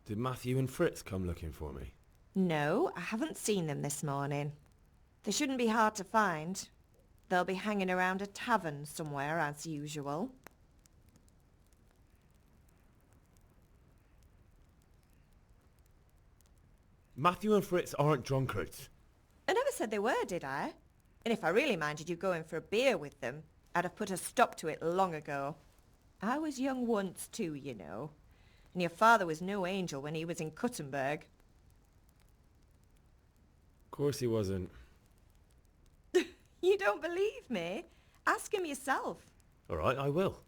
Did Matthew and Fritz come looking for me? No, I haven't seen them this morning. They shouldn't be hard to find. They'll be hanging around a tavern somewhere as usual. Matthew and Fritz aren't drunkards. I never said they were, did I? And if I really minded you going for a beer with them, I'd have put a stop to it long ago. I was young once too, you know. And your father was no angel when he was in Kuttenberg. Of course he wasn't. You don't believe me? Ask him yourself. All right, I will.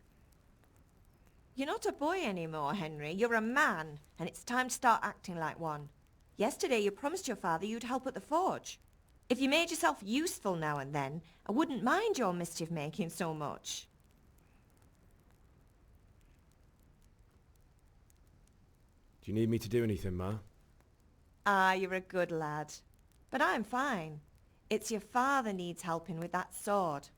You're not a boy anymore, Henry. You're a man, and it's time to start acting like one. Yesterday you promised your father you'd help at the forge. If you made yourself useful now and then, I wouldn't mind your mischief-making so much. Do you need me to do anything, Ma? Ah, you're a good lad. But I'm fine. It's your father needs helping with that sword.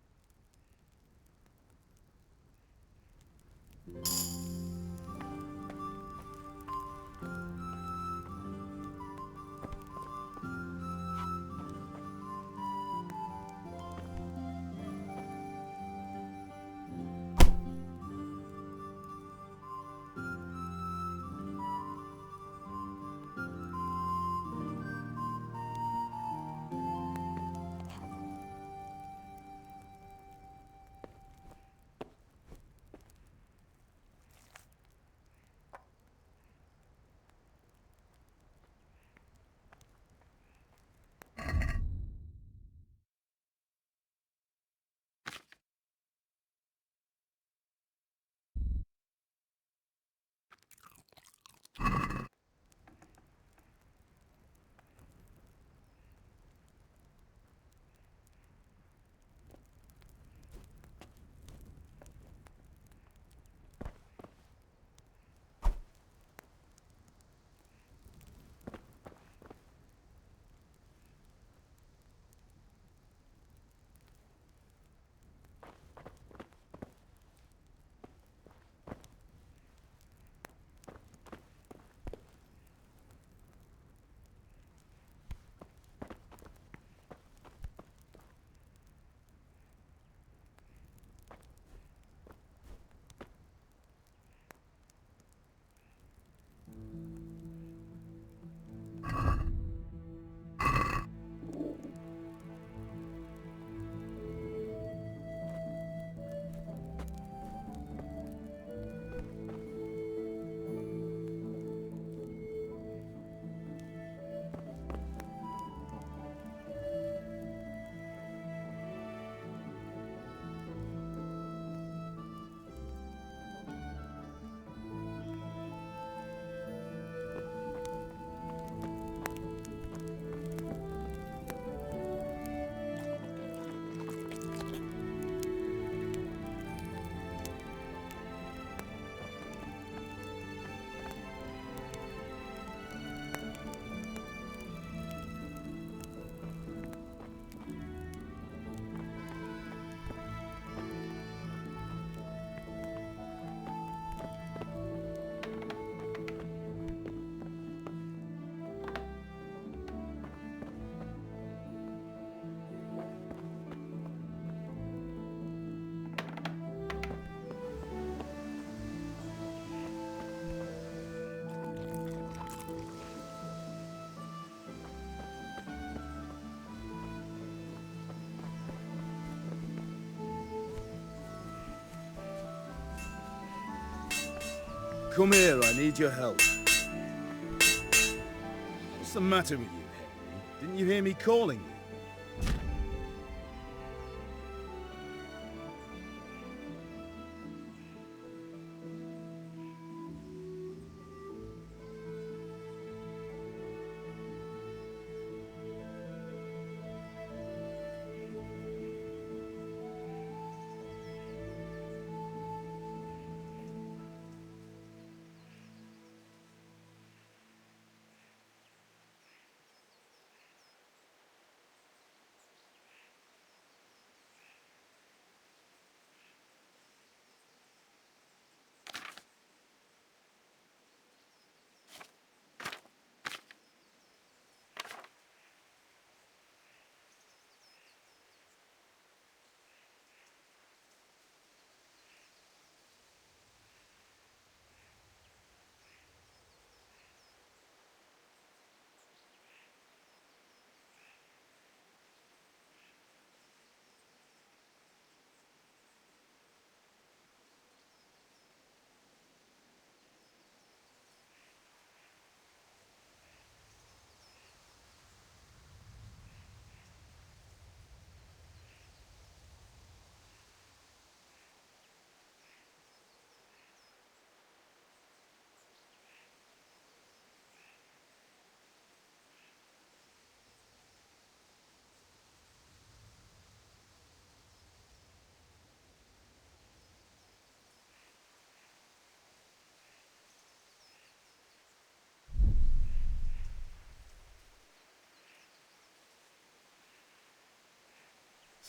Come here, I need your help. What's the matter with you, Henry? Didn't you hear me calling you?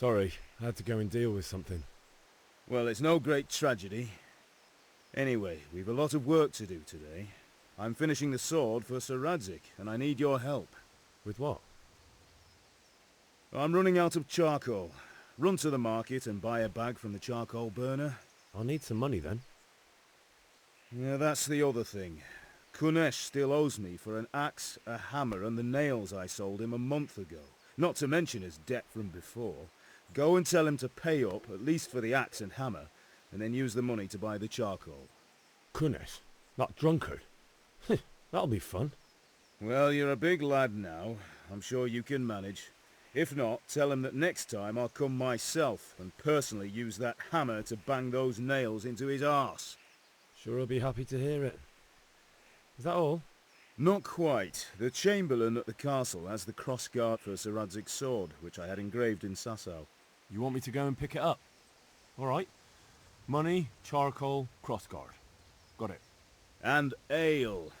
Sorry, I had to go and deal with something. Well, it's no great tragedy. Anyway, we've a lot of work to do today. I'm finishing the sword for Sir Radzik, and I need your help. With what? I'm running out of charcoal. Run to the market and buy a bag from the charcoal burner. I'll need some money then. Yeah, that's the other thing. Kunesh still owes me for an axe, a hammer, and the nails I sold him a month ago. Not to mention his debt from before. Go and tell him to pay up, at least for the axe and hammer, and then use the money to buy the charcoal. Kunesh? That drunkard? That'll be fun. Well, you're a big lad now. I'm sure you can manage. If not, tell him that next time I'll come myself and personally use that hammer to bang those nails into his arse. Sure he'll be happy to hear it. Is that all? Not quite. The Chamberlain at the castle has the crossguard for Sir Radzik's sword, which I had engraved in Sasau. You want me to go and pick it up? Alright. Money, charcoal, crossguard. Got it. And ale.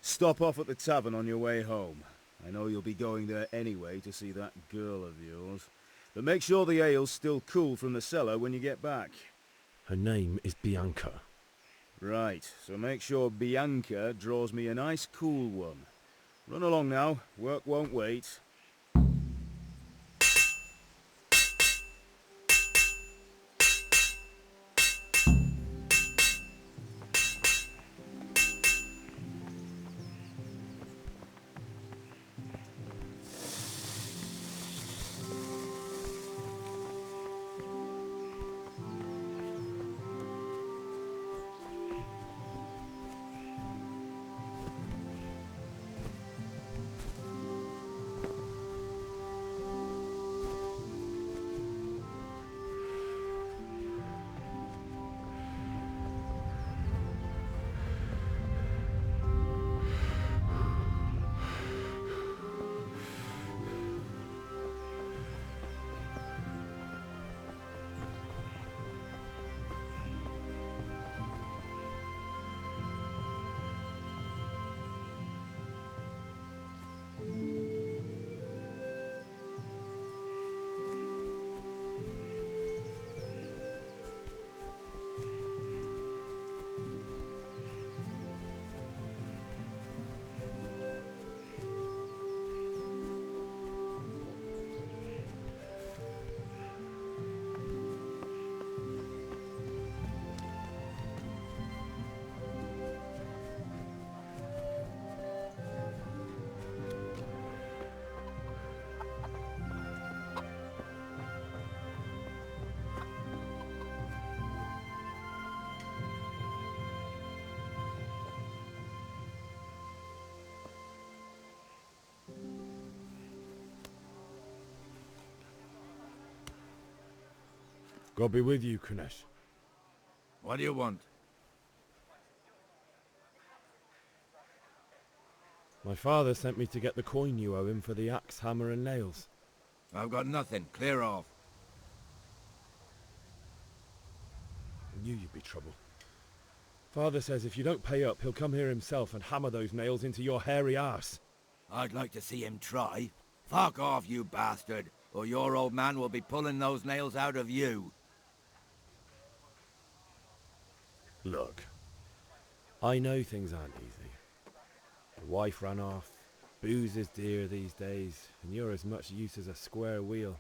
Stop off at the tavern on your way home. I know you'll be going there anyway to see that girl of yours. But make sure the ale's still cool from the cellar when you get back. Her name is Bianca. Right, so make sure Bianca draws me a nice cool one. Run along now, work won't wait. God be with you, Kunesh. What do you want? My father sent me to get the coin you owe him for the axe, hammer and nails. I've got nothing. Clear off. I knew you'd be trouble. Father says if you don't pay up, he'll come here himself and hammer those nails into your hairy arse. I'd like to see him try. Fuck off, you bastard, or your old man will be pulling those nails out of you. Look, I know things aren't easy. The wife ran off, booze is dear these days, and you're as much use as a square wheel.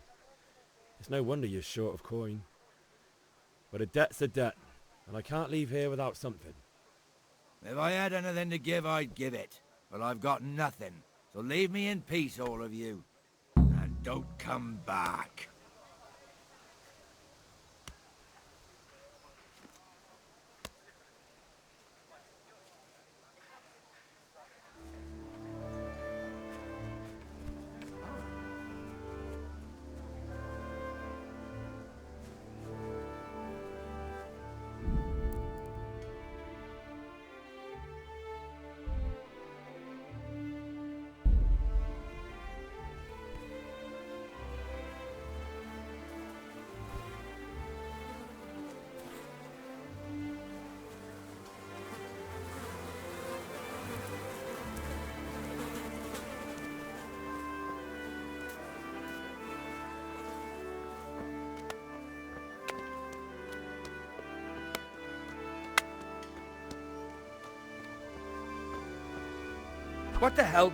It's no wonder you're short of coin. But a debt's a debt, and I can't leave here without something. If I had anything to give, I'd give it. But I've got nothing, so leave me in peace, all of you. And don't come back. What the hell?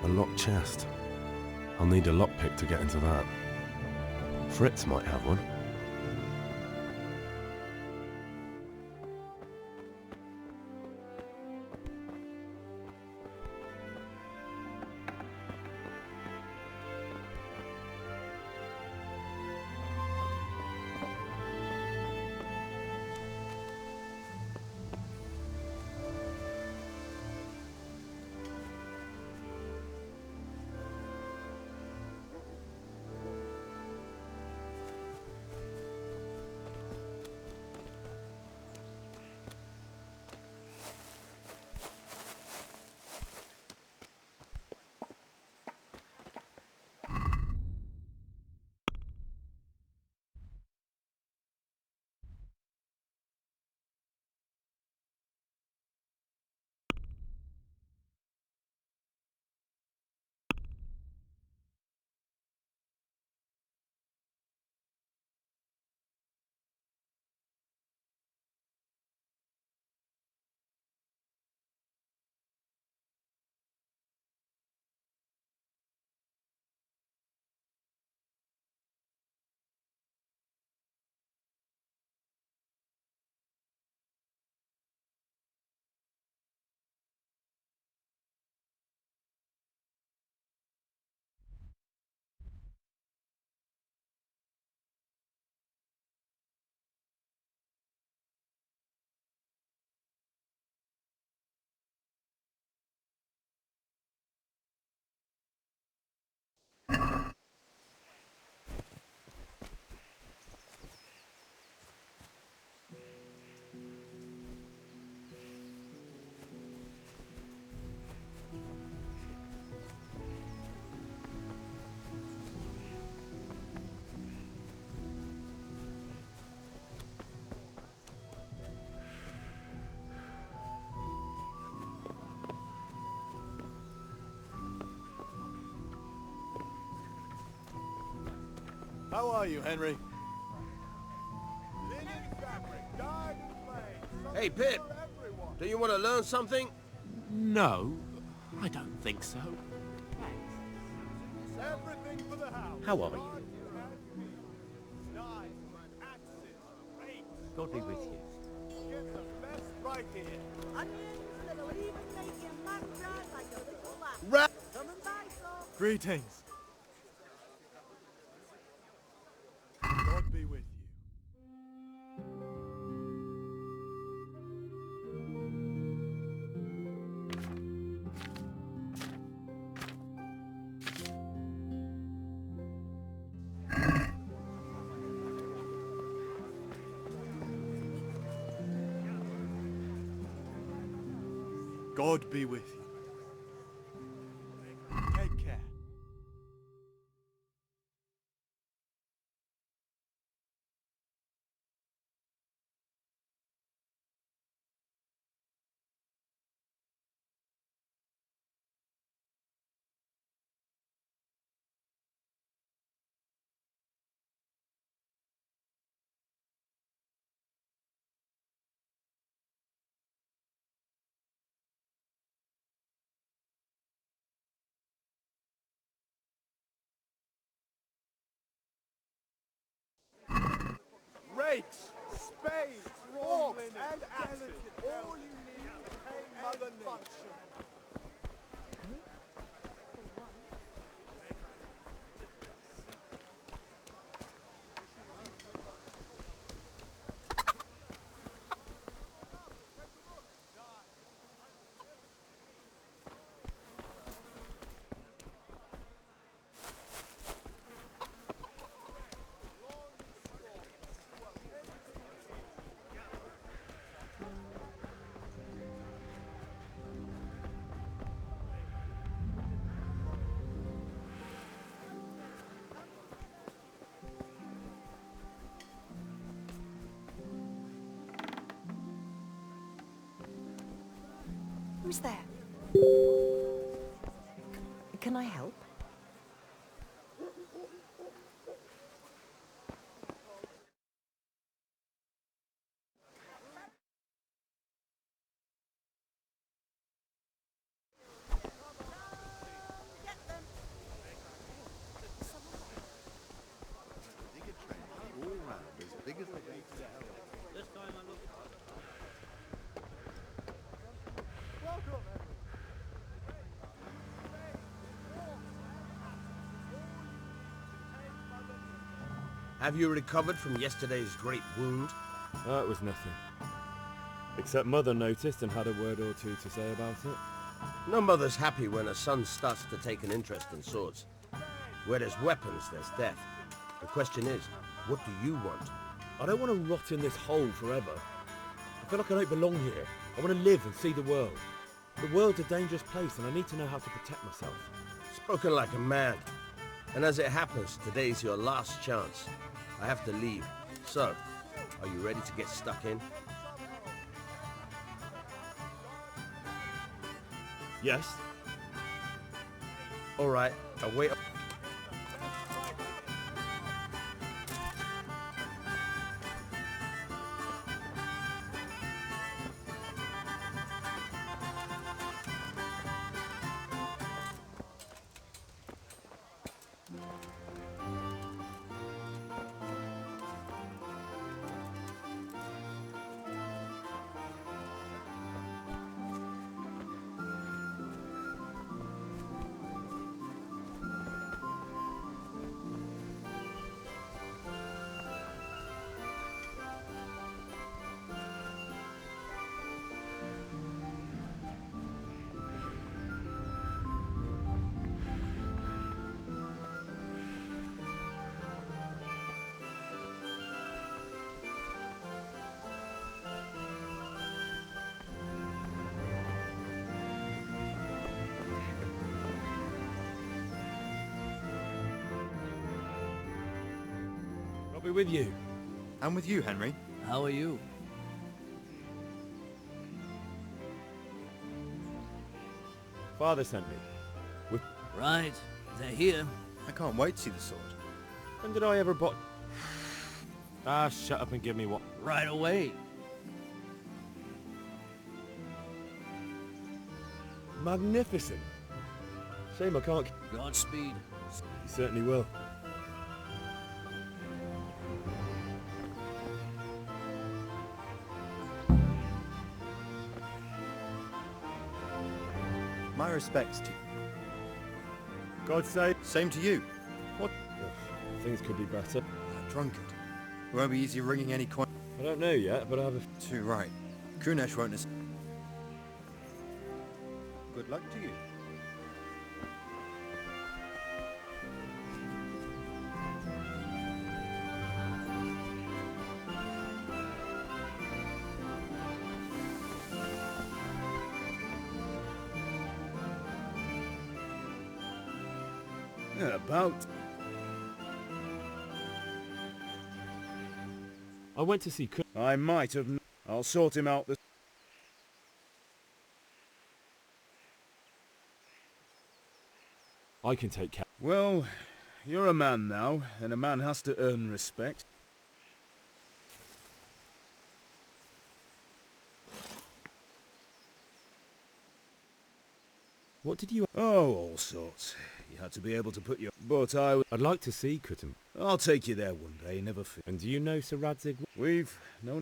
A locked chest. I'll need a lockpick to get into that. Fritz might have one. How are you, Henry? Hey, Pip, do you want to learn something? No, I don't think so. Everything for the house. How are you? God be with you. Get the best right here. Greetings. God be with you. God be with you. Take care. Rakes, spades, forks, and axes. All you need to pay Mother Nature. Who's there? Can I help? Have you recovered from yesterday's great wound? That was nothing. Except Mother noticed and had a word or two to say about it. No mother's happy when her son starts to take an interest in swords. Where there's weapons, there's death. The question is, what do you want? I don't want to rot in this hole forever. I feel like I don't belong here. I want to live and see the world. The world's a dangerous place and I need to know how to protect myself. Spoken like a man. And as it happens, today's your last chance. I have to leave. So, are you ready to get stuck in? Yes? All right, I'll wait. I'll be with you. I'm with you, Henry. How are you? Father sent me. Right, they're here. I can't wait to see the sword. When did I ever bought... Ah, shut up and give me what... Right away. Magnificent. Shame I can't... Godspeed. You certainly will. My respects to you. God save... Same to you. What? Ugh, things could be better. That drunkard. It won't be easy ringing any coin. I don't know yet, but I have a... Too right. Kunesh won't... Good luck to you. About. I went to see... I might have... I'll sort him out this... I can take care... Well, you're a man now, and a man has to earn respect. What did you... Oh, all sorts. You had to be able to put your... But I'd like to see Kutum. I'll take you there one day, never fear. And do you know Sir Radzig? We've... no...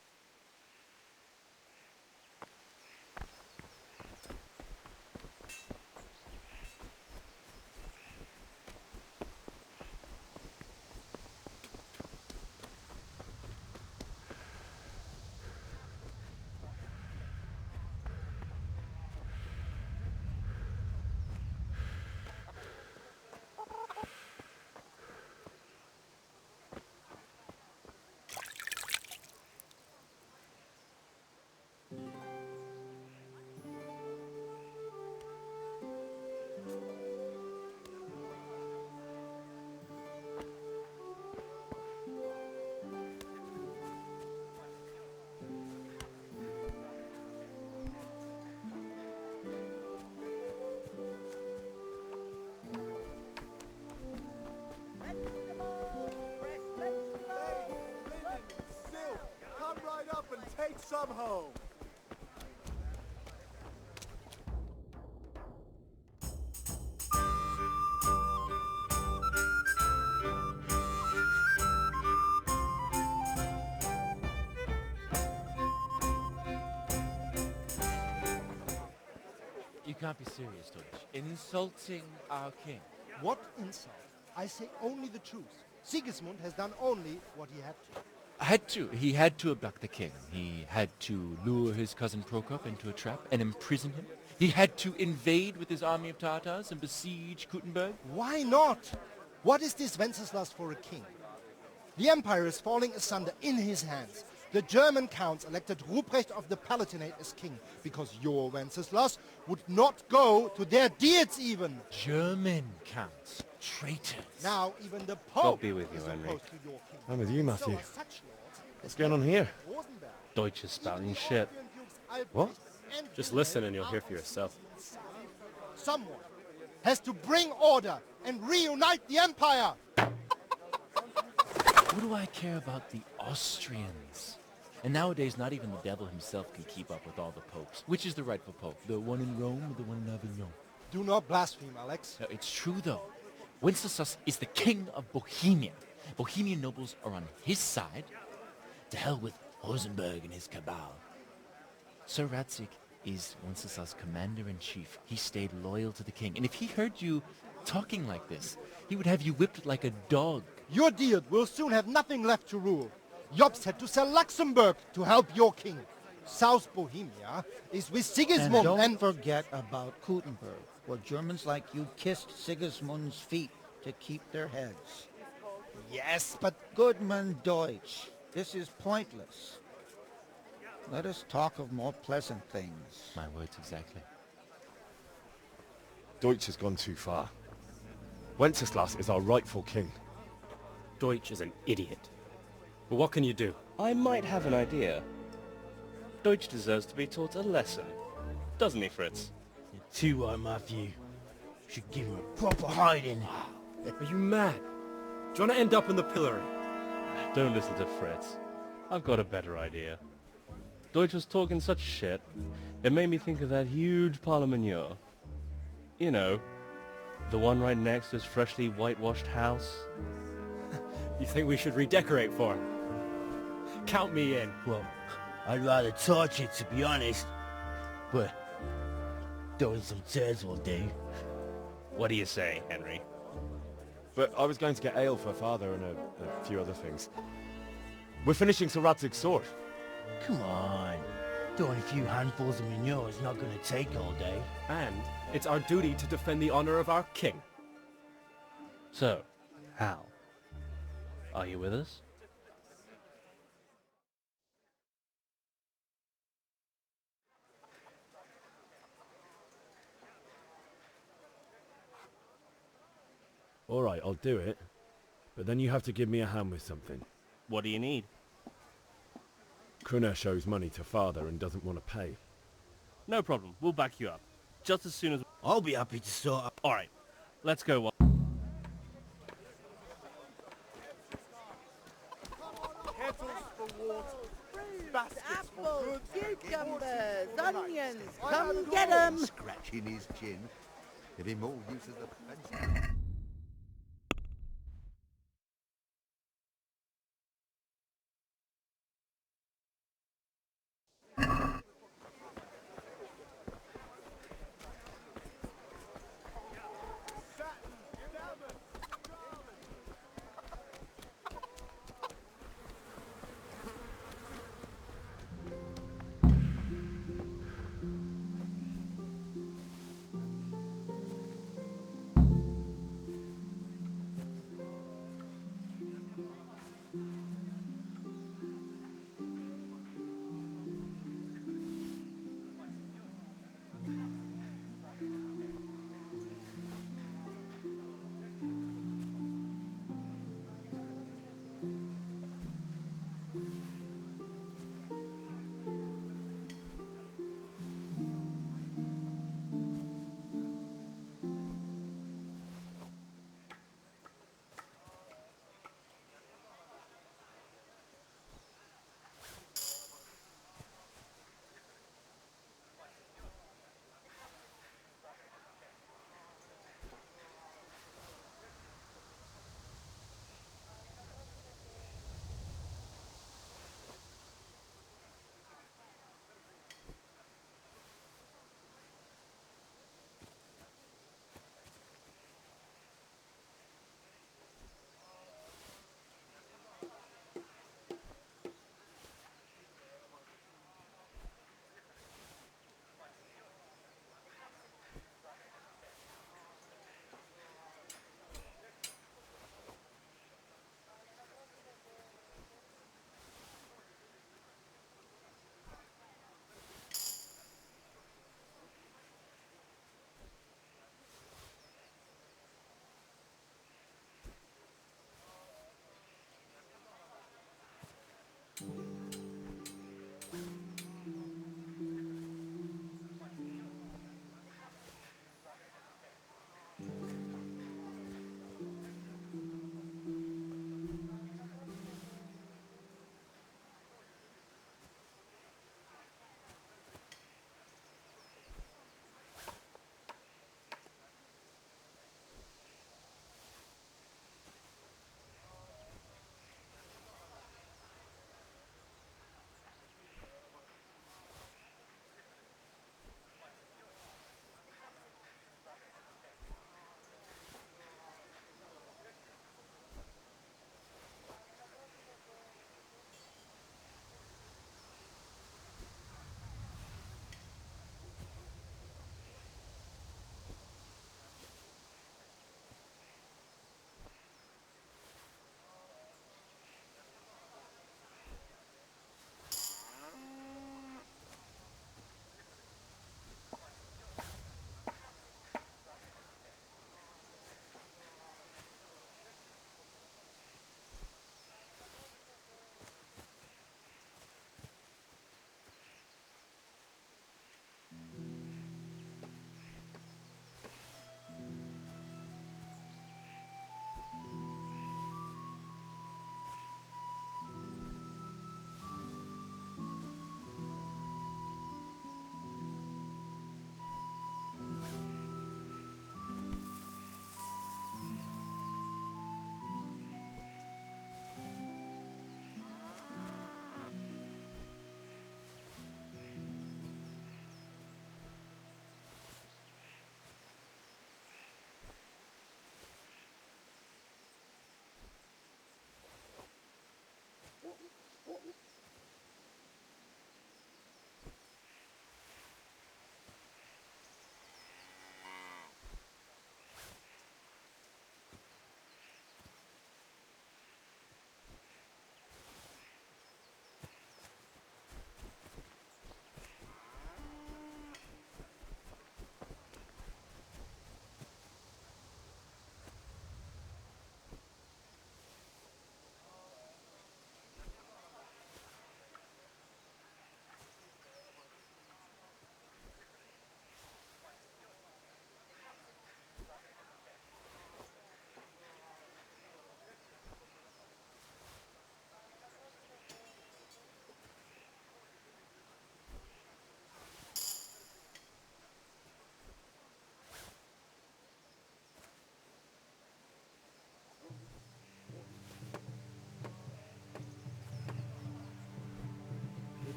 You can't be serious, Deutsch. Insulting our king. What insult? I say only the truth. Sigismund has done only what he had to. He had to abduct the king. He had to lure his cousin Prokop into a trap and imprison him. He had to invade with his army of Tatars and besiege Kuttenberg. Why not? What is this Wenceslas for a king? The empire is falling asunder in his hands. The German counts elected Ruprecht of the Palatinate as king because your Wenceslas would not go to their deeds even. German counts. Traitors. Now even the Pope God be with you, is Henry. opposed to your king. I'm with you, Matthew. So are such lords What's going on here? Rosenberg, Deutsch is spouting shit. What? and Just listen and you'll hear for yourself. someone has to bring order and reunite the empire. What do I care about the Austrians? And nowadays, not even the devil himself can keep up with all the popes. Which is the rightful pope? The one in Rome or the one in Avignon? Do not blaspheme, Alex. No, it's true, though. Wenceslas is the king of Bohemia. Bohemian nobles are on his side. To hell with Rosenberg and his cabal. Sir Ratzik is Wenceslas' commander-in-chief. He stayed loyal to the king. And if he heard you talking like this, he would have you whipped like a dog. Your deed will soon have nothing left to rule. Jobst had to sell Luxembourg to help your king. South Bohemia is with Sigismund And don't forget about Kuttenberg, where Germans like you kissed Sigismund's feet to keep their heads. Yes, but Goodman Deutsch, this is pointless. Let us talk of more pleasant things. My words exactly. Deutsch has gone too far. Wenceslas is our rightful king. Deutsch is an idiot. But what can you do? I might have an idea. Deutsch deserves to be taught a lesson. Doesn't he, Fritz? You're too right, Matthew. Should give him a proper hiding. Are you mad? Do you want to end up in the pillory? Don't listen to Fritz. I've got a better idea. Deutsch was talking such shit, it made me think of that huge parliament. You know, the one right next to his freshly whitewashed house. You think we should redecorate for him? Count me in. Well, I'd rather torch it, to be honest. But throwing some tears will do. What do you say, Henry? But I was going to get ale for father and a few other things. We're finishing Sir Radzig's sword. Come on. Throwing a few handfuls of manure is not going to take all day. And it's our duty to defend the honor of our king. So, Hal, are you with us? All right, I'll do it. But then you have to give me a hand with something. What do you need? Krunesh owes money to father and doesn't want to pay. No problem. We'll back you up. Just as soon as... I'll be happy to sort out. All right. Let's go. kettles for water, baskets for Apples, goods, cucumbers, horses, onions, I come had it get all. 'em! Scratching his chin. Give him all use of the pencil.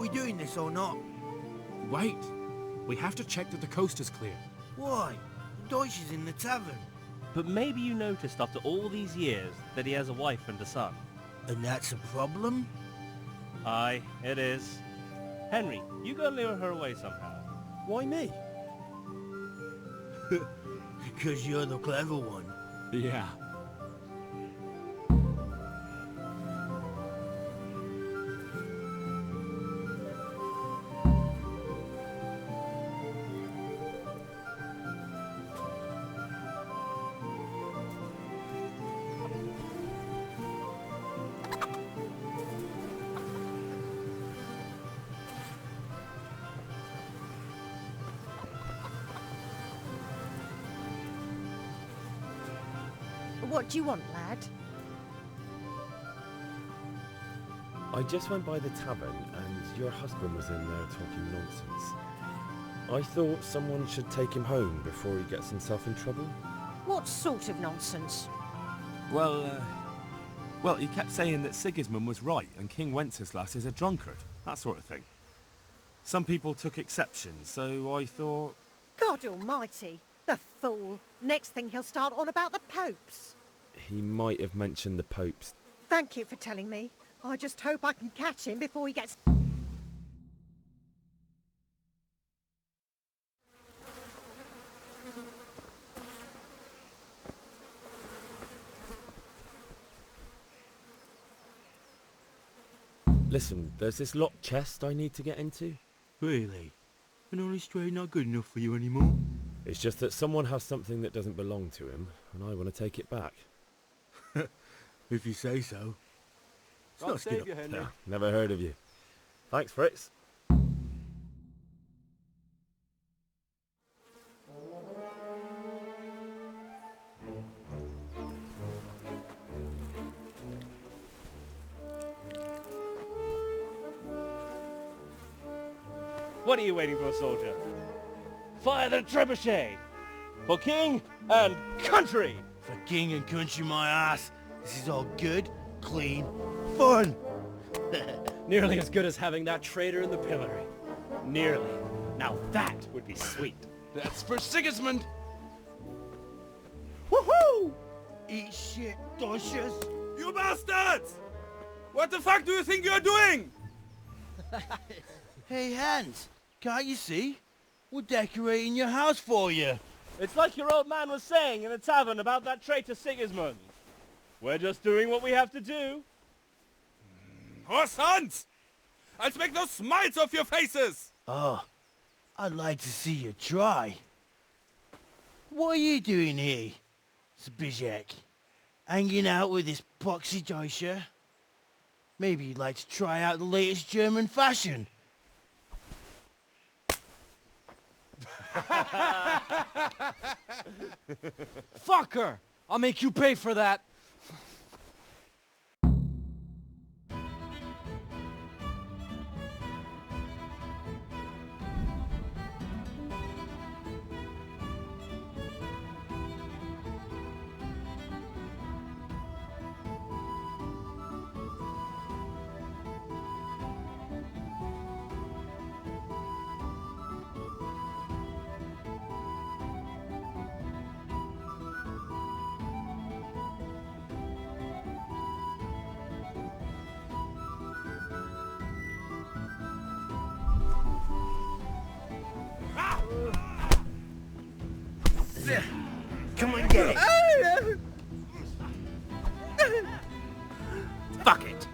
we doing this or not? Wait. We have to check that the coast is clear. Why? Deutsch is in the tavern. But maybe you noticed after all these years that he has a wife and a son. And that's a problem? Aye, it is. Henry, you go lure her away somehow. Why me? Because you're the clever one. Yeah. What do you want, lad? I just went by the tavern and your husband was in there talking nonsense. I thought someone should take him home before he gets himself in trouble. What sort of nonsense? Well, he kept saying that Sigismund was right and King Wenceslas is a drunkard. That sort of thing. Some people took exception, so I thought... God almighty! The fool! Next thing he'll start on about the popes. He might have mentioned the popes. Thank you for telling me. I just hope I can catch him before he gets... Listen, there's this locked chest I need to get into. Really? And Ollie Stray not good enough for you anymore? It's just that someone has something that doesn't belong to him, and I want to take it back. If you say so. God save you, Henry. No, never heard of you. Thanks, Fritz. What are you waiting for, soldier? Fire the trebuchet! For king and country! For king and country, my ass. This is all good, clean, fun. Nearly as good as having that traitor in the pillory. Nearly. Now that would be sweet. That's for Sigismund! Woohoo! Eat shit, Deutsches. You bastards! What the fuck do you think you're doing? Hey, Hans, can't you see? We're decorating your house for you. It's like your old man was saying in the tavern about that traitor Sigismund. We're just doing what we have to do. Horse Hans! I'll make those smiles off your faces! Oh, I'd like to see you try. What are you doing here, Zbigniew? Hanging out with this poxy Deutscher? Maybe you'd like to try out the latest German fashion. Fuck her! I'll make you pay for that! Come on, get it. Fuck it!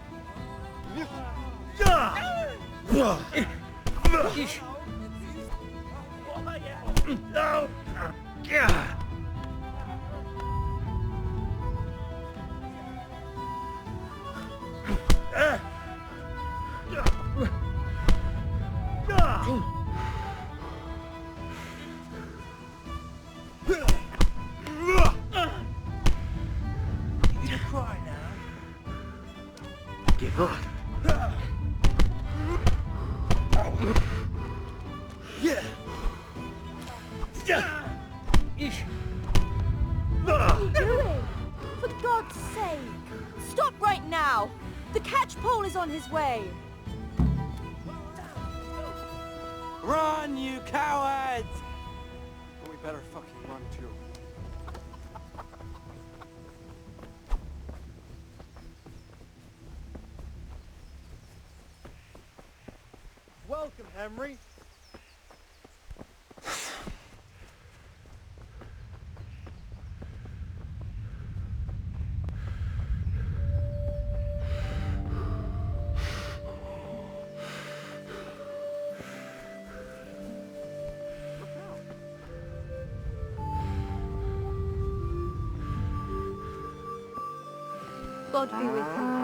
Cry now. Give up. Yeah. For God's sake! Stop right now! The catch pole is on his way! Run, you cowards! And we better fucking run too. Welcome, Henry. God be with you.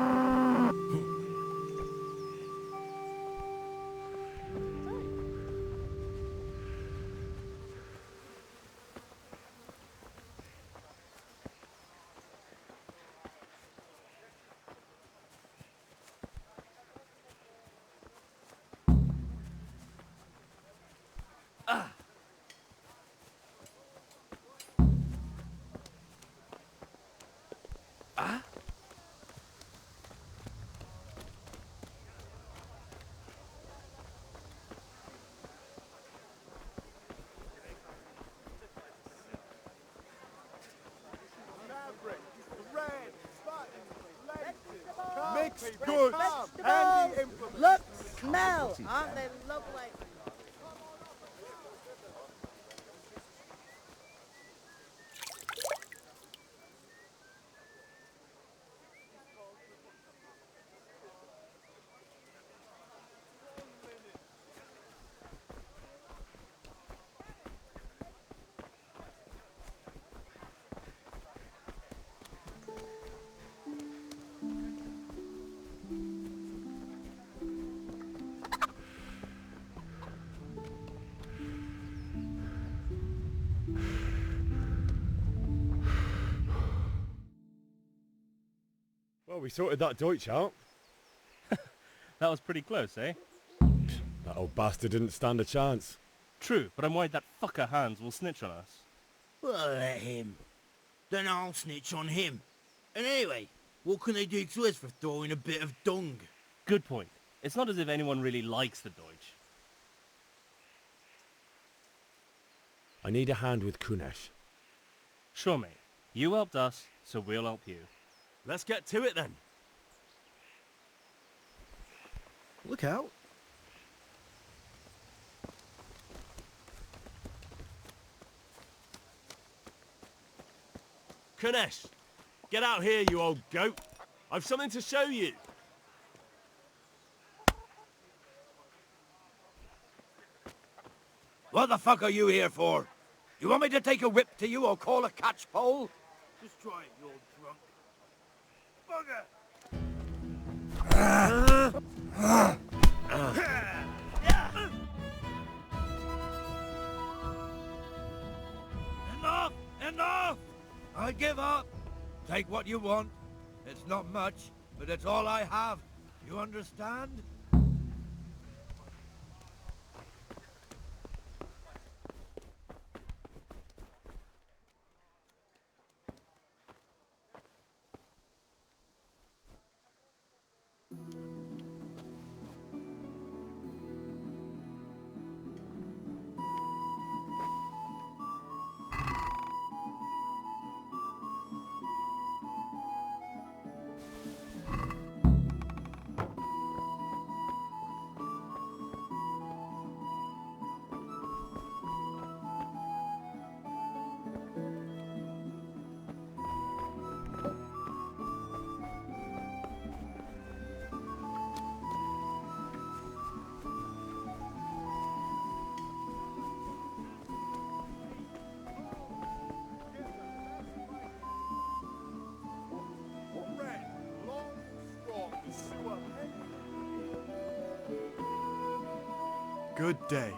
Mixed goods. Vegetables. Look, smell. Aren't they lovely? Well, we sorted that Deutsch out. That was pretty close, eh? That old bastard didn't stand a chance. True, but I'm worried that fucker Hans will snitch on us. Well, let him. Then I'll snitch on him. And anyway, what can they do to us for throwing a bit of dung? Good point. It's not as if anyone really likes the Deutsch. I need a hand with Kunesh. Sure, mate. You helped us, so we'll help you. Let's get to it then. Look out. Kunesh, get out here, you old goat. I've something to show you. What the fuck are you here for? You want me to take a whip to you or call a catchpole? Just try it, you old drunk. Enough! Enough! I give up. Take what you want. It's not much, but it's all I have. You understand? Good day.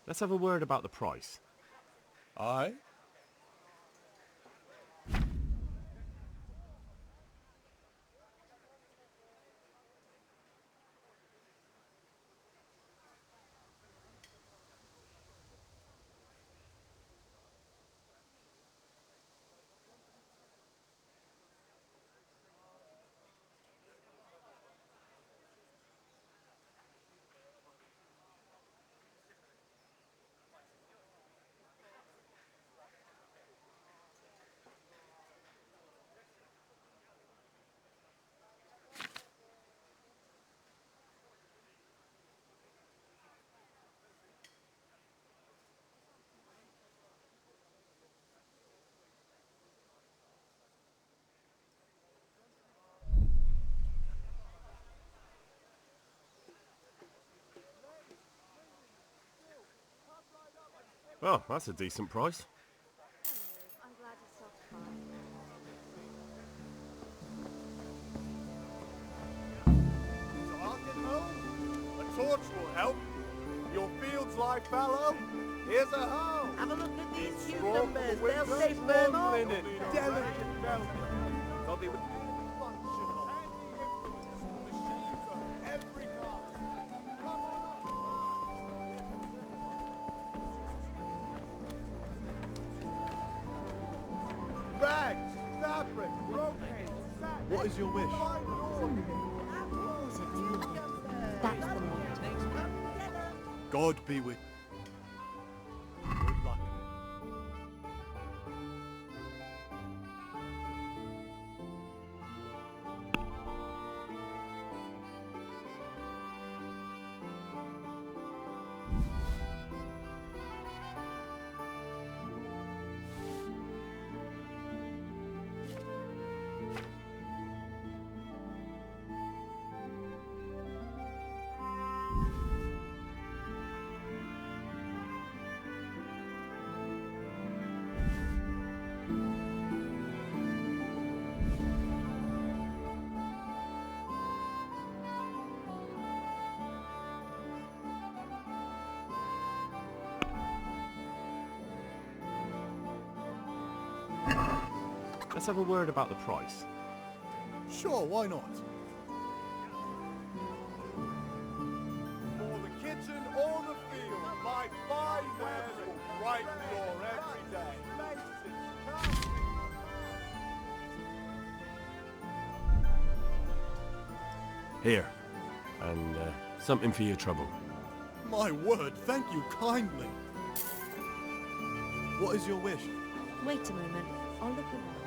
Let's have a word about the price. Aye? Well, that's a decent price. I'm glad you stopped by. A torch will help. Your fields lie fallow. Here's a hoe. Have a look at these Straw cucumbers. for the They'll winter, stay firm warm on. linen, delicate velvet. They'll be with every bags, fabric, brocade, satin. What is your wish? That's the note. God be with good luck. Let's have a word about the price. Sure, why not? For the kitchen or the field, my fine wares will brighten your every day. Here. And something for your trouble. My word, thank you kindly. What is your wish? Wait a moment. I'll look around.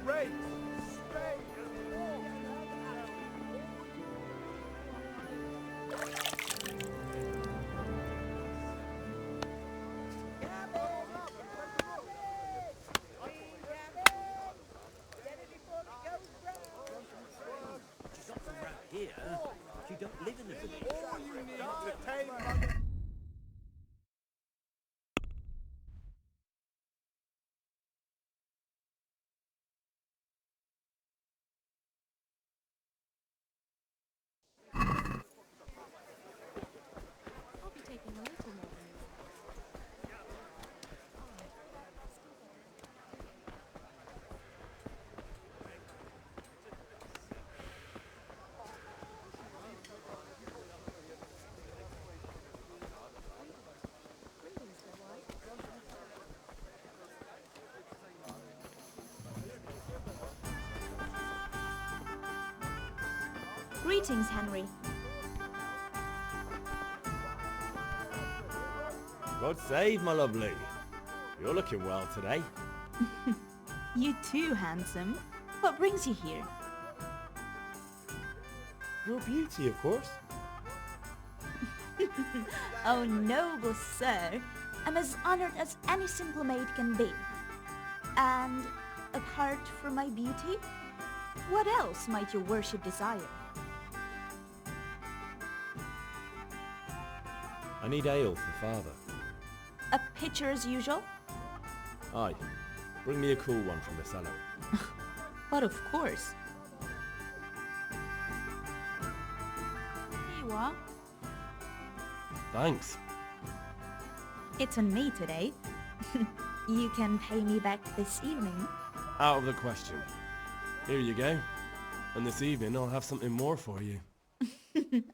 Great! Stay and walk. Here, you don't live in the village. All you need to tame I'll be taking a little more than you. Greetings, Henry. God save, my lovely. You're looking well today. You too, handsome. What brings you here? Your beauty, of course. Oh, noble sir. I'm as honored as any simple maid can be. And apart from my beauty, what else might your worship desire? I need ale for father. A pitcher as usual? Aye. Bring me a cool one from the cellar. But of course. Here you are. Thanks. It's on me today. You can pay me back this evening. Out of the question. Here you go. And this evening I'll have something more for you.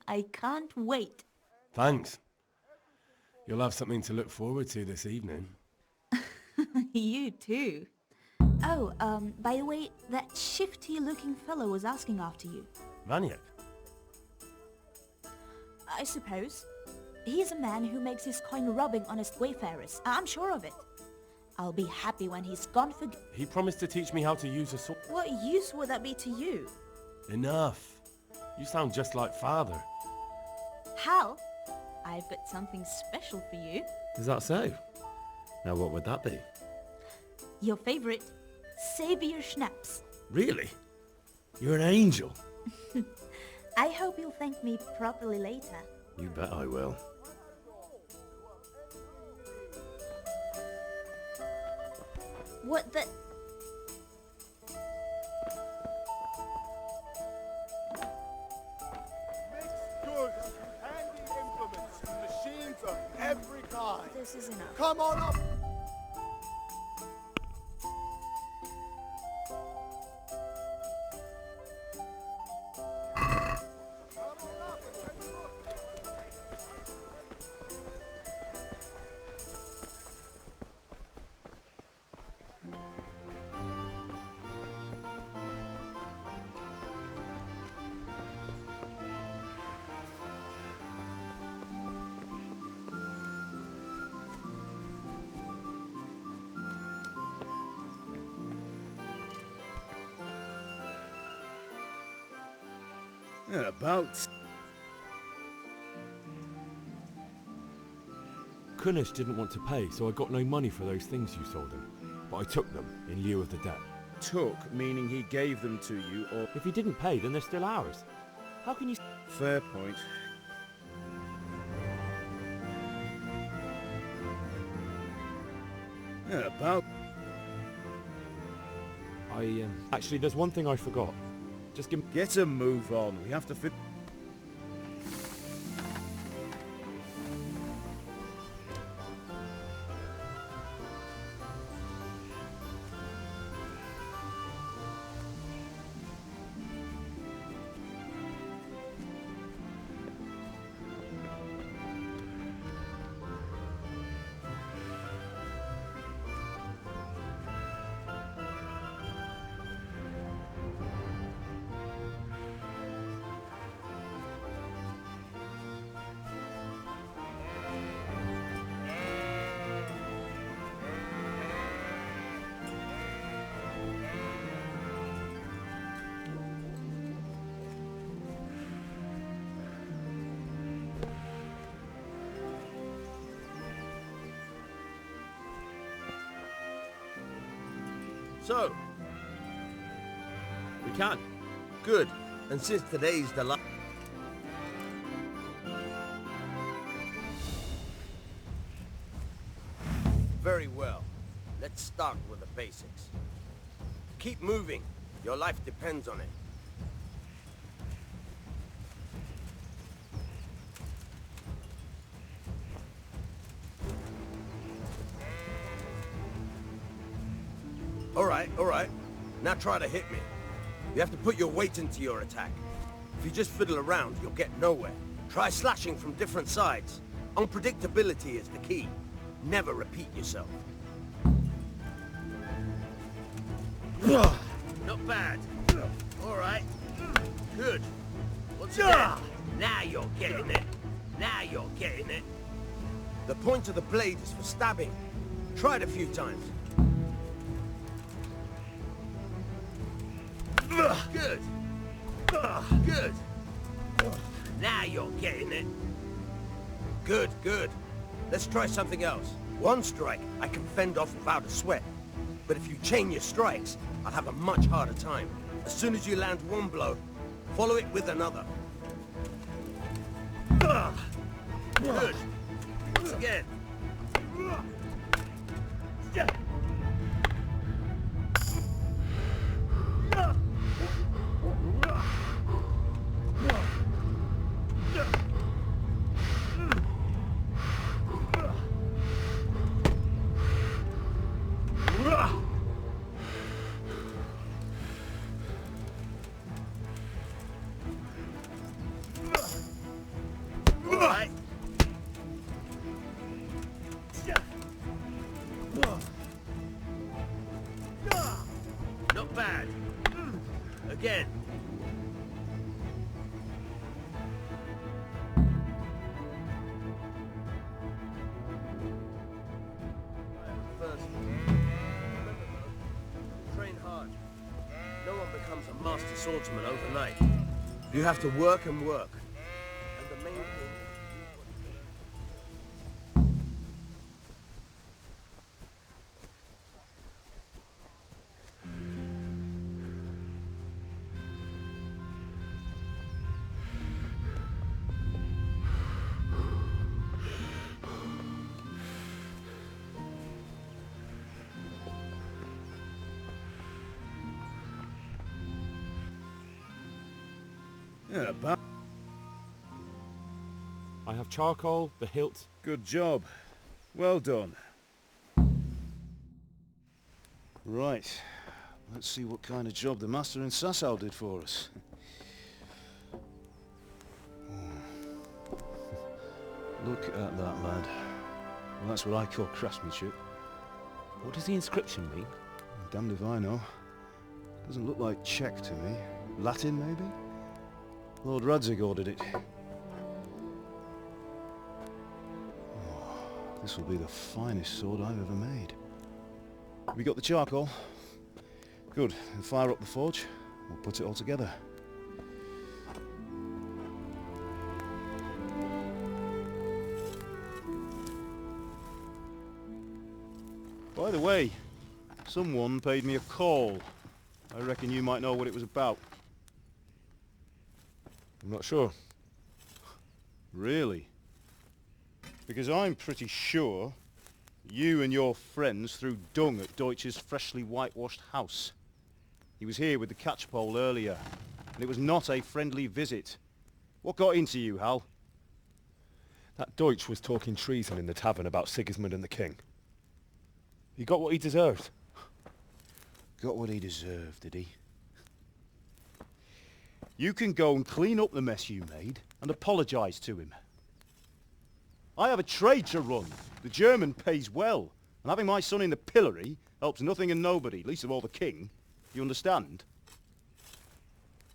I can't wait. Thanks. You'll have something to look forward to this evening. You too. Oh, by the way, that shifty-looking fellow was asking after you. Vaniak? I suppose. He's a man who makes his coin robbing honest wayfarers. I'm sure of it. I'll be happy when he's gone for... He promised to teach me how to use a sword. What use would that be to you? Enough. You sound just like father. Hal, I've got something special for you. Is that so? Now what would that be? Your favorite, Savior Schnapps. Really? You're an angel. I hope you'll thank me properly later. You bet I will. What the... Mixed goods, handy implements, and machines of every kind. This is enough. Come on up! About... Kunish didn't want to pay, so I got no money for those things you sold him. But I took them in lieu of the debt. Took, meaning he gave them to you, or... If he didn't pay, then they're still ours. How can you... Fair point. About... Actually, there's one thing I forgot. Just give... Get a move on. We have to fit... So, we can. Good. And since today's the last... Very well. Let's start with the basics. Keep moving. Your life depends on it. All right. Now try to hit me. You have to put your weight into your attack. If you just fiddle around, you'll get nowhere. Try slashing from different sides. Unpredictability is the key. Never repeat yourself. Not bad. All right. Good. Once again. Now you're getting it. Now you're getting it. The point of the blade is for stabbing. Try it a few times. Good. Good. Now you're getting it. Good. Let's try something else. One strike I can fend off without a sweat. But if you chain your strikes, I'll have a much harder time. As soon as you land one blow, follow it with another. Good. Once again. bad. Again. First, remember though, train hard. No one becomes a master swordsman overnight. You have to work and work. And the main thing... Yeah, but I have charcoal, the hilt. good job. Well done. Right. Let's see what kind of job the master in Sasau did for us. Look at that, lad. Well, that's what I call craftsmanship. What does the inscription mean? Damned if I know. Doesn't look like Czech to me. Latin, maybe? Lord Radzig ordered it. Oh, this will be the finest sword I've ever made. We got the charcoal? Good. Then fire up the forge. We'll put it all together. By the way, someone paid me a call. I reckon you might know what it was about. I'm not sure. Really? Because I'm pretty sure you and your friends threw dung at Deutsch's freshly whitewashed house. He was here with the catchpole earlier, and it was not a friendly visit. What got into you, Hal? That Deutsch was talking treason in the tavern about Sigismund and the king. He got what he deserved. Got what he deserved, did he? You can go and clean up the mess you made and apologise to him. I have a trade to run. The German pays well, and having my son in the pillory helps nothing and nobody, least of all the king. You understand?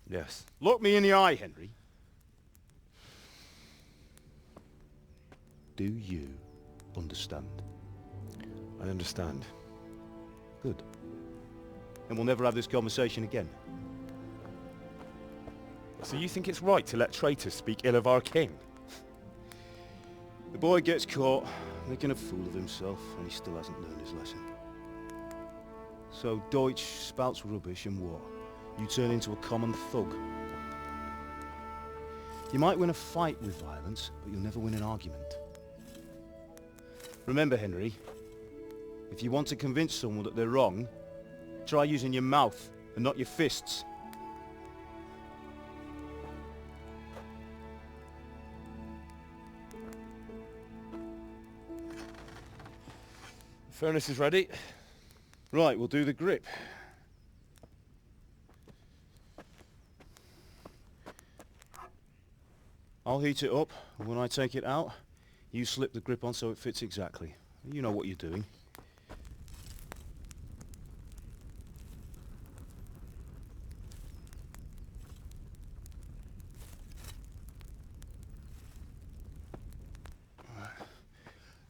Yes. Look me in the eye, Henry. Do you understand? I understand. Good. And we'll never have this conversation again. So you think it's right to let traitors speak ill of our king? The boy gets caught, making a fool of himself, and he still hasn't learned his lesson. So Deutsch spouts rubbish, and what? You turn into a common thug. You might win a fight with violence, but you'll never win an argument. Remember, Henry, if you want to convince someone that they're wrong, try using your mouth and not your fists. The furnace is ready. Right, we'll do the grip. I'll heat it up, and when I take it out, you slip the grip on so it fits exactly. You know what you're doing.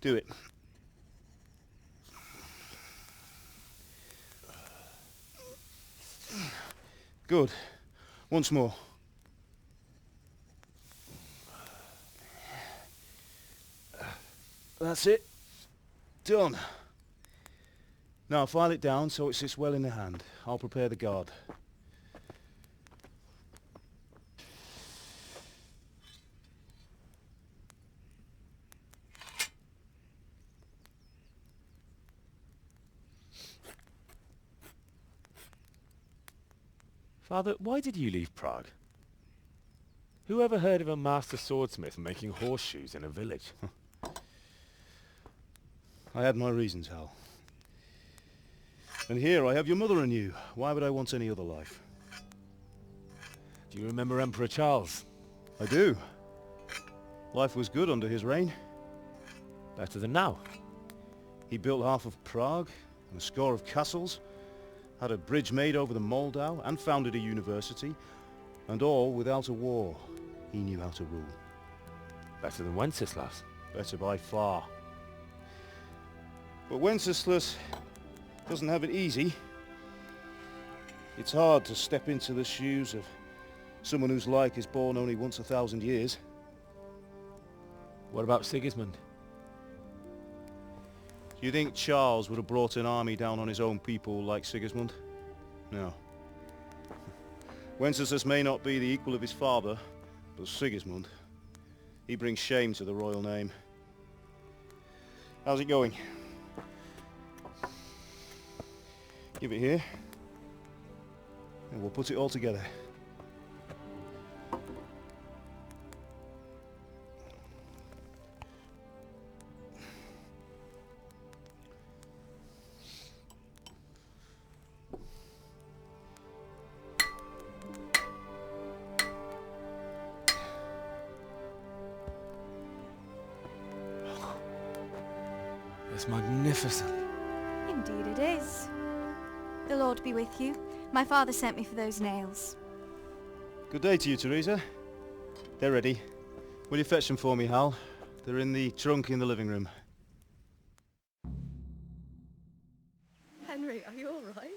Do it. Good. Once more. That's it. Done. Now file it down so it sits well in the hand. I'll prepare the guard. Father, why did you leave Prague? Who ever heard of a master swordsmith making horseshoes in a village? I had my reasons, Hal. And here I have your mother and you. Why would I want any other life? Do you remember Emperor Charles? I do. Life was good under his reign. Better than now. He built half of Prague and a score of castles, had a bridge made over the Moldau, and founded a university, and all without a war. He knew how to rule. Better than Wenceslas. Better by far. But Wenceslas doesn't have it easy. It's hard to step into the shoes of someone whose like is born only once 1,000 years. What about Sigismund? Do you think Charles would have brought an army down on his own people like Sigismund? No. Wenceslas may not be the equal of his father, but Sigismund, he brings shame to the royal name. How's it going? Give it here, and we'll put it all together. It's magnificent. Indeed it is. The Lord be with you. My father sent me for those nails. Good day to you, Teresa. They're ready. Will you fetch them for me, Hal? They're in the trunk in the living room. Henry, are you all right?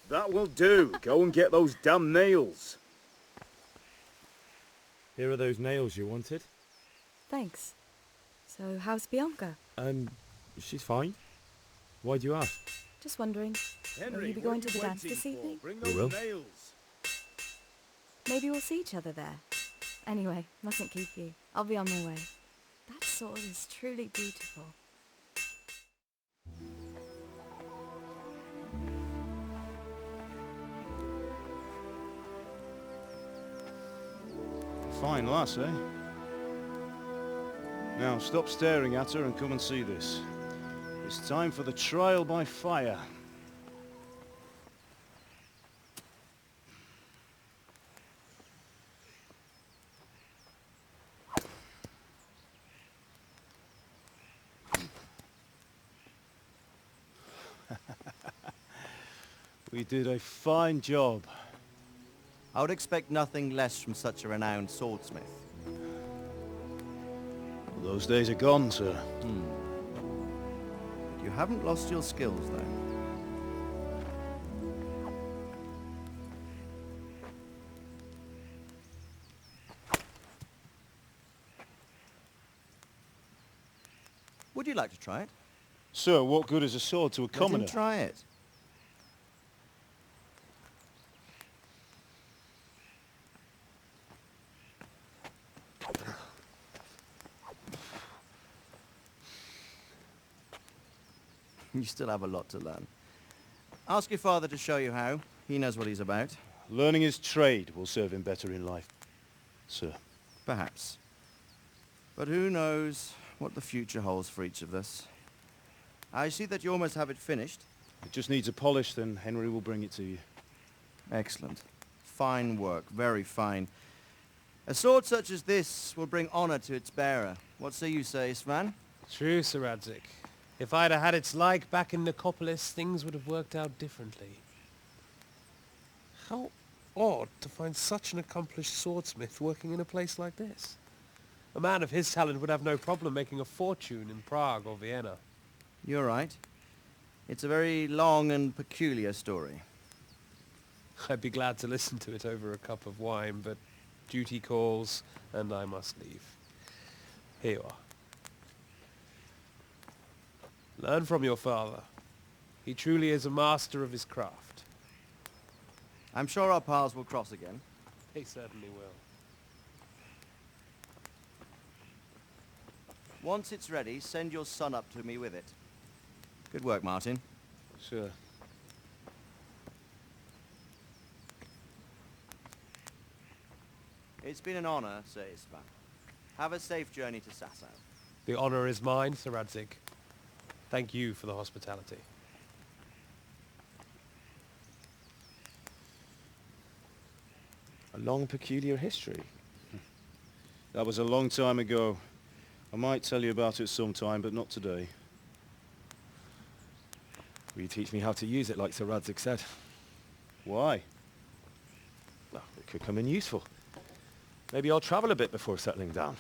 That will do. Go and get those damn nails. Here are those nails you wanted. Thanks. So, how's Bianca? She's fine. Why do you ask? Just wondering. Will you be going to the dance this evening? We will. Maybe we'll see each other there. Anyway, mustn't keep you. I'll be on my way. That sword is truly beautiful. Fine lass, eh? Now, stop staring at her and come and see this. It's time for the trial by fire. We did a fine job. I would expect nothing less from such a renowned swordsmith. Those days are gone, sir. You haven't lost your skills, though. Would you like to try it? Sir, what good is a sword to a commoner? Let him try it. You still have a lot to learn. Ask your father to show you how. He knows what he's about. Learning his trade will serve him better in life, sir. Perhaps. But who knows what the future holds for each of us. I see that you almost have it finished. It just needs a polish, then Henry will bring it to you. Excellent. Fine work. Very fine. A sword such as this will bring honor to its bearer. What say you, Svan? True, Sir Radzik. If I'd have had its like back in Nicopolis, things would have worked out differently. How odd to find such an accomplished swordsmith working in a place like this. A man of his talent would have no problem making a fortune in Prague or Vienna. You're right. It's a very long and peculiar story. I'd be glad to listen to it over a cup of wine, but duty calls, and I must leave. Here you are. Learn from your father. He truly is a master of his craft. I'm sure our paths will cross again. They certainly will. Once it's ready, send your son up to me with it. Good work, Martin. Sure. It's been an honor, Sir Istvan. Have a safe journey to Sasau. The honor is mine, Sir Radzig. Thank you for the hospitality. A long, peculiar history. That was a long time ago. I might tell you about it sometime, but not today. Will you teach me how to use it like Sir Radzig said? Why? Well, it could come in useful. Maybe I'll travel a bit before settling down.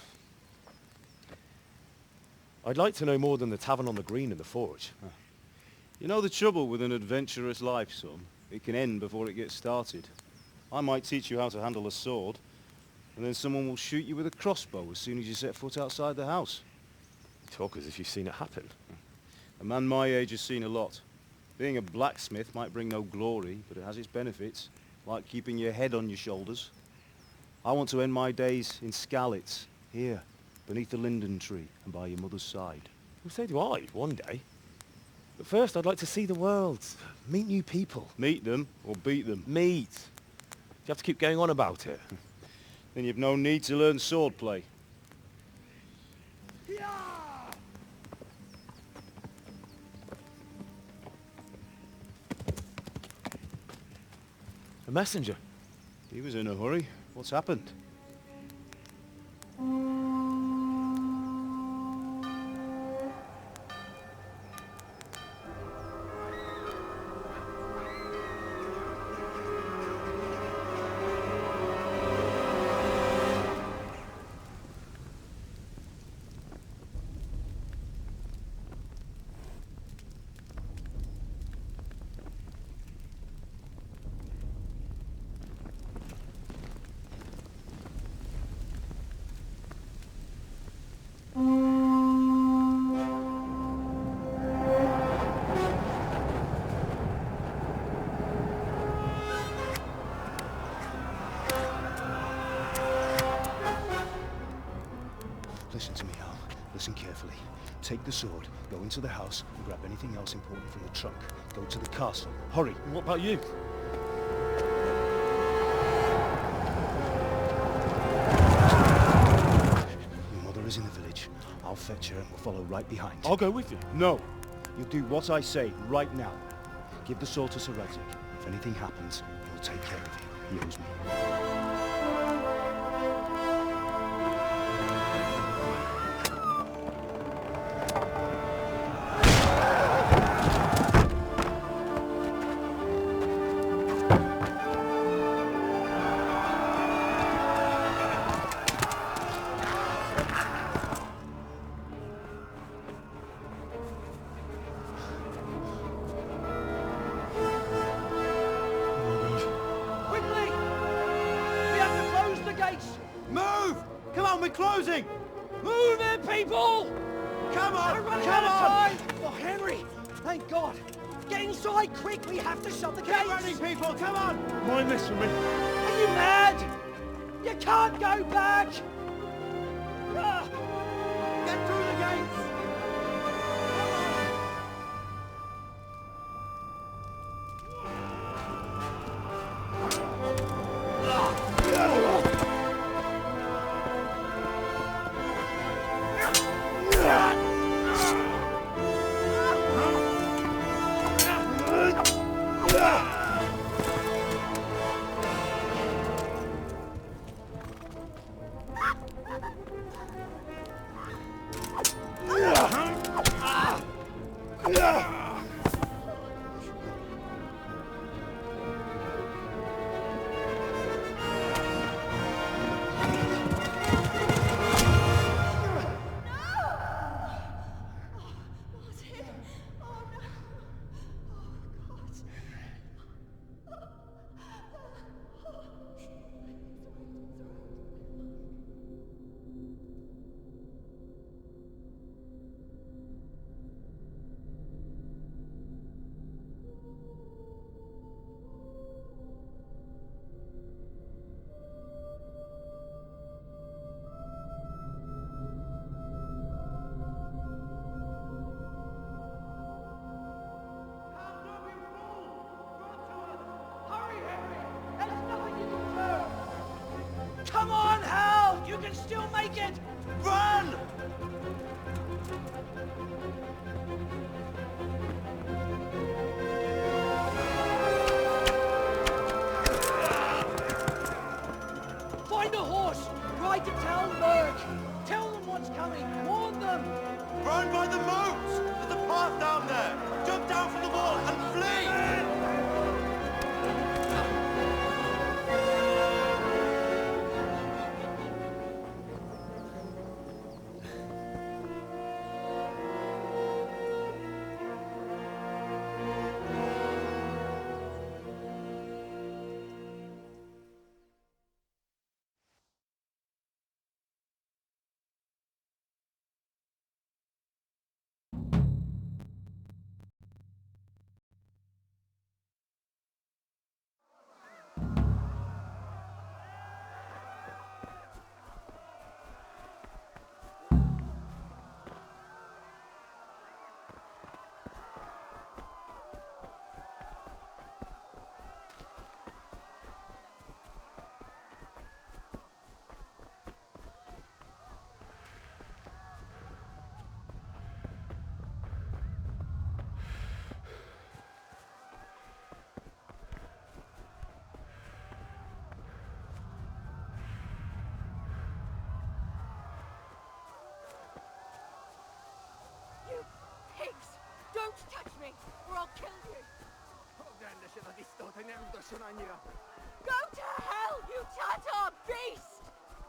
I'd like to know more than the tavern on the green and the forge. You know the trouble with an adventurous life, son? It can end before it gets started. I might teach you how to handle a sword, and then someone will shoot you with a crossbow as soon as you set foot outside the house. You talk as if you've seen it happen. A man my age has seen a lot. Being a blacksmith might bring no glory, but it has its benefits, like keeping your head on your shoulders. I want to end my days in Skalitz, here, beneath the linden tree and by your mother's side. Well, so do I, one day. But first I'd like to see the world, meet new people. Meet them or beat them? Meet. You have to keep going on about it. Then you've no need to learn swordplay. A messenger. He was in a hurry. What's happened? Listen to me, Al. Listen carefully. Take the sword, go into the house, and grab anything else important from the trunk. Go to the castle. Hurry! What about you? Your mother is in the village. I'll fetch her and we'll follow right behind. I'll go with you. No! You'll do what I say right now. Give the sword to Sir Radzig. If anything happens, he'll take care of you. He owes me. We're closing! Move it, people! Come on! We're running Come out of on! time! Oh, Henry! Thank God! Get inside, quick! We have to shut the gates! Keep running, people! Come on! Mind this for me. Are you mad? You can't go back! Ah. Get through the gates! Down by the moat! There's a path down there! Jump down from the wall and flee! Don't touch me, or I'll kill you! Go to hell, you Tatar beast!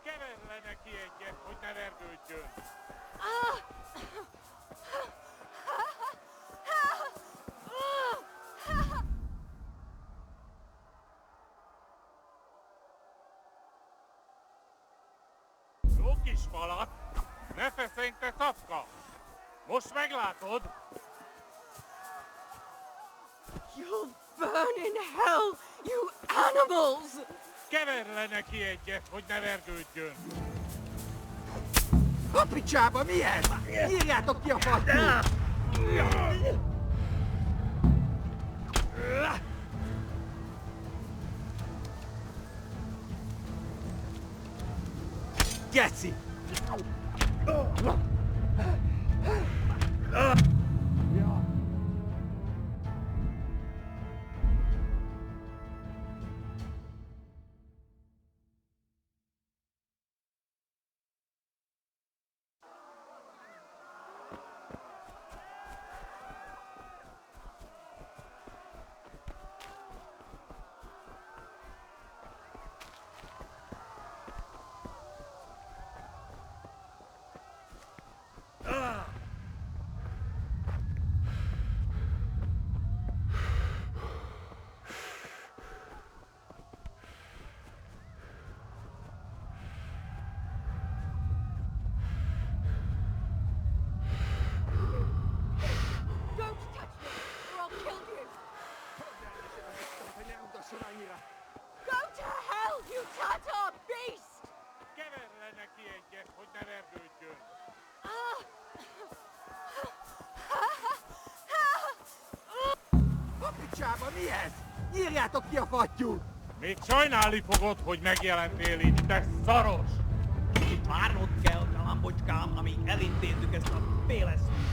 Keverle neki egyet, hogy ne vergődjön! Jó kis falat! Ne feszeng, te szapka! Most meglátod! You'll burn in hell, you animals! Keverle neki egyet, hogy ne vergődjön! A picsába, mi ez? Írjátok ki a fattyút! Geci! Go to hell, you Tatar beast! Keverle neki egyet, hogy ne vergődjön! A picsába, mi ez? Írjátok ki a fattyút! Még sajnálni fogod, hogy megjelentél itt, te szaros! Kicsit várnod kell, galambocskám, amíg elintézzük ezt a félesztőt.